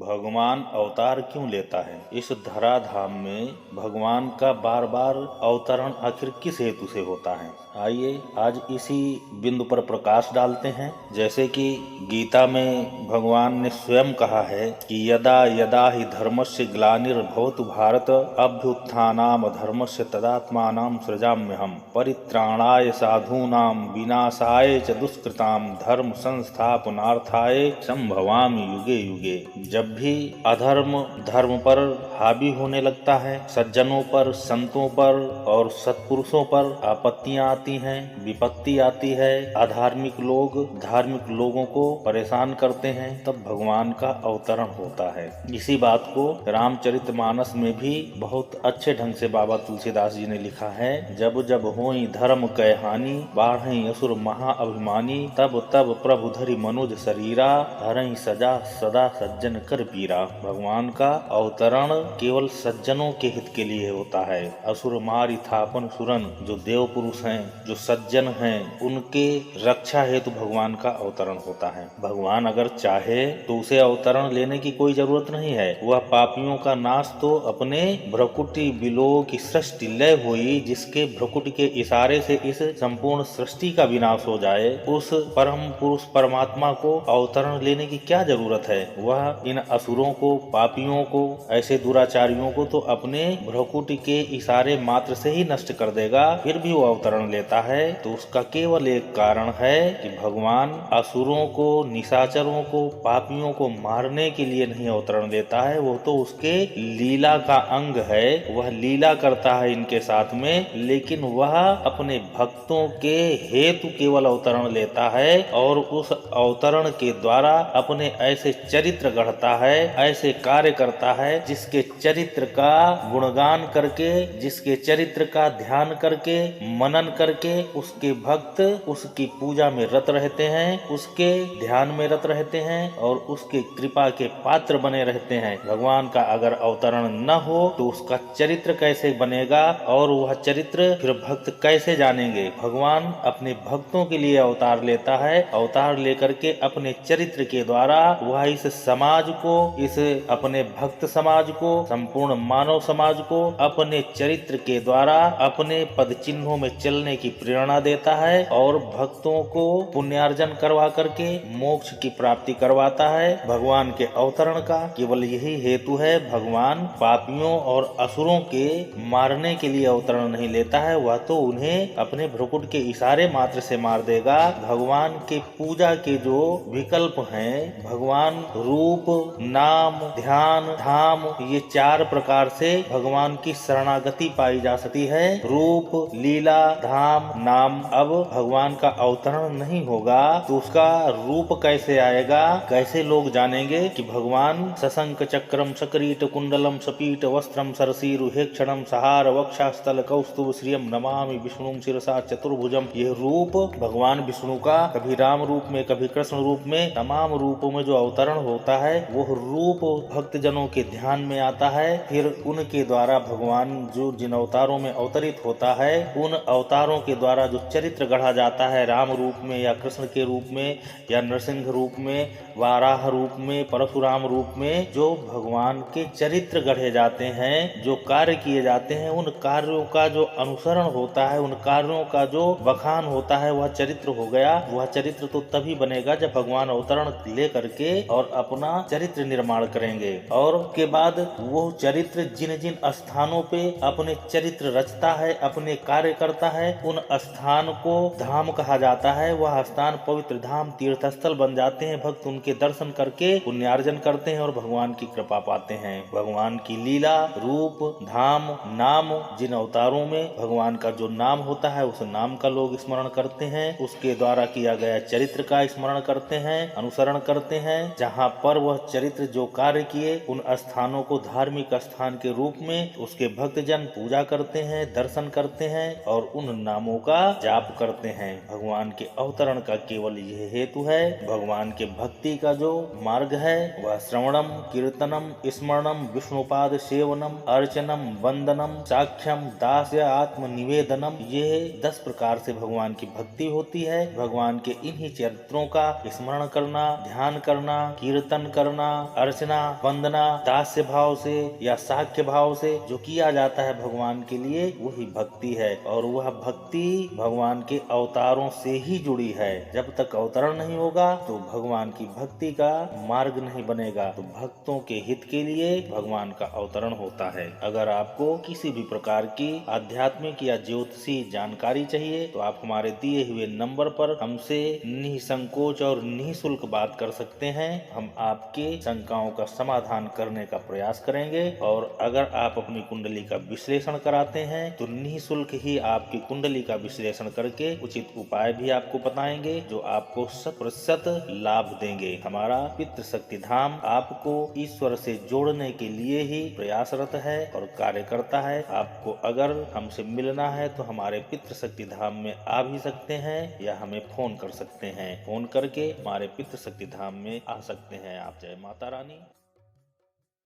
भगवान अवतार क्यों लेता है? इस धराधाम में भगवान का बार बार अवतरण आखिर किस हेतु से होता है? आइए आज इसी बिंदु पर प्रकाश डालते हैं। जैसे कि गीता में भगवान ने स्वयं कहा है कि यदा यदा हि धर्मस्य ग्लानिर्भवतु भारत अभ्युत्थानाम धर्मस्य तदात्मानं सृजाम्यहम् परित्राणाय साधूनां विनाशाय च दुष्कृतां धर्म संस्थापनार्थाय संभवामि युगे युगे। जब भी अधर्म धर्म पर हावी होने लगता है, सज्जनों पर, संतों पर और सत्पुरुषों पर आपत्तियां आती हैं, विपत्ति आती है, अधार्मिक लोग धार्मिक लोगों को परेशान करते हैं, तब भगवान का अवतरण होता है। इसी बात को रामचरितमानस में भी बहुत अच्छे ढंग से बाबा तुलसीदास जी ने लिखा है। जब जब होई धर्म कै हानि बाढ़ई असुर महा अभिमानी तब तब प्रभु धरि मनुज शरीरा हरई सजा सदा सज्जन कर पीरा। भगवान का अवतरण केवल सज्जनों के हित के लिए होता है। असुर मारि थापन सुरन, जो देव पुरुष हैं, जो सज्जन हैं, उनके रक्षा हेतु भगवान का अवतरण होता है। भगवान अगर चाहे तो उसे अवतरण लेने की कोई जरूरत नहीं है। वह पापियों का नाश तो अपने भ्रकुटी बिलो की सृष्टि लय हुई, जिसके भ्रकुटी के इशारे से इस संपूर्ण सृष्टि का विनाश हो जाए, उस परम पुरुष परमात्मा को अवतरण लेने की क्या जरूरत है? वह इन असुरों को, पापियों को, ऐसे दुराचारियों को तो अपने भ्रकुटी के इशारे मात्र से ही नष्ट कर देगा। फिर भी वो अवतरण लेता है तो उसका केवल एक कारण है कि भगवान असुरों को, निशाचरों को, पापियों को मारने के लिए नहीं अवतरण लेता है। वो तो उसके लीला का अंग है, वह लीला करता है इनके साथ में, लेकिन वह अपने भक्तों के हेतु केवल अवतरण लेता है और उस अवतरण के द्वारा अपने ऐसे चरित्र गढ़ता है, ऐसे कार्य करता है जिसके चरित्र का गुणगान करके, जिसके चरित्र का ध्यान करके, मनन करके उसके भक्त उसकी पूजा में रत रहते हैं, उसके ध्यान में रत रहते हैं और उसके कृपा के पात्र बने रहते हैं। भगवान का अगर अवतरण न हो तो उसका चरित्र कैसे बनेगा और वह चरित्र फिर भक्त कैसे जानेंगे? भगवान अपने भक्तों के लिए अवतार लेता है। अवतार लेकर के अपने चरित्र के द्वारा वह इस समाज को, इस अपने भक्त समाज को, संपूर्ण मानव समाज को अपने चरित्र के द्वारा अपने पद चिन्हों में चलने की प्रेरणा देता है और भक्तों को पुण्यार्जन करवा करके मोक्ष की प्राप्ति करवाता है। भगवान के अवतरण का केवल यही हेतु है। भगवान पापियों और असुरों के मारने के लिए अवतरण नहीं लेता है, वह तो उन्हें अपने भ्रुकुट के इशारे मात्र से मार देगा। भगवान के पूजा के जो विकल्प हैं, भगवान रूप, नाम, ध्यान, धाम, ये चार प्रकार से भगवान की शरणागति पाई जा सकती है। रूप, लीला, धाम, नाम। अब भगवान का अवतरण नहीं होगा तो उसका रूप कैसे आएगा? कैसे लोग जानेंगे कि भगवान सशंक चक्रम सकरीट कुंडलम सपीट वस्त्रम सरसीरु हेक्षणम सहार वक्षास्थल कौस्तुभ श्रियम नमामि विष्णुम शिरसा चतुर्भुजम। यह रूप भगवान विष्णु का कभी राम रूप में, कभी कृष्ण रूप में, तमाम रूपों में जो अवतरण होता है वो रूप भक्तजनों के ध्यान में आता है। फिर उनके द्वारा भगवान जो जिन अवतारों में अवतरित होता है, उन अवतारों के द्वारा जो चरित्र गढ़ा जाता है, राम रूप में या कृष्ण के रूप में या नरसिंह रूप में, वाराह रूप में, परशुराम रूप में, जो भगवान के चरित्र गढ़े जाते हैं, जो कार्य किए जाते हैं, उन कार्यों का जो अनुसरण होता है, उन कार्यों का जो बखान होता है, वह चरित्र हो गया। वह चरित्र तो तभी बनेगा जब भगवान अवतरण ले करके और अपना चरित्र निर्माण करेंगे। और के बाद वो चरित्र जिन जिन स्थानों पे अपने चरित्र रचता है, अपने कार्य करता है, उन स्थान को धाम कहा जाता है। वह स्थान पवित्र धाम, तीर्थस्थल बन जाते हैं। भक्त उनके दर्शन करके पुण्यार्जन करते हैं और भगवान की कृपा पाते हैं। भगवान की लीला, रूप, धाम, नाम, जिन अवतारों में भगवान का जो नाम होता है उस नाम का लोग स्मरण करते हैं, उसके द्वारा किया गया चरित्र का स्मरण करते हैं, अनुसरण करते हैं। जहाँ पर वह चरित्र जो कार्य किए, उन स्थानों को धार्मिक स्थान के रूप में उसके भक्तजन पूजा करते हैं, दर्शन करते हैं और उन नामों का जाप करते हैं। भगवान के अवतरण का केवल यह हेतु है। भगवान के भक्ति का जो मार्ग है वह श्रवणम, कीर्तनम, स्मरणम, विष्णुपाद सेवनम, अर्चनम, वंदनम, साक्ष्यम, दास्य, आत्म निवेदनम, ये 10 प्रकार से भगवान की भक्ति होती है। भगवान के इन्हीं चरित्रों का स्मरण करना, ध्यान करना, कीर्तन करना, अर्चना, वंदना दास्य भाव से या साख्य भाव से जो किया जाता है भगवान के लिए, वही भक्ति है। और वह भक्ति भगवान के अवतारों से ही जुड़ी है। जब तक अवतरण नहीं होगा तो भगवान की भक्ति का मार्ग नहीं बनेगा। तो भक्तों के हित के लिए भगवान का अवतरण होता है। अगर आपको किसी भी प्रकार की आध्यात्मिक या ज्योतिषी जानकारी चाहिए तो आप हमारे दिए हुए नंबर पर हमसे निसंकोच और निःशुल्क बात कर सकते हैं। हम आपके शंकाओं का समाधान करने का प्रयास करेंगे। और अगर आप अपनी कुंडली का विश्लेषण कराते हैं तो निःशुल्क ही आपकी कुंडली का विश्लेषण करके उचित उपाय भी आपको बताएंगे जो आपको 100% लाभ देंगे। हमारा पितृशक्ति धाम आपको ईश्वर से जोड़ने के लिए ही प्रयासरत है और कार्य करता है। आपको अगर हमसे मिलना है तो हमारे पितृशक्ति धाम में आ भी सकते हैं या हमें फोन कर सकते हैं। फोन करके हमारे पितृशक्ति धाम में आ सकते हैं आप। जय माता रानी।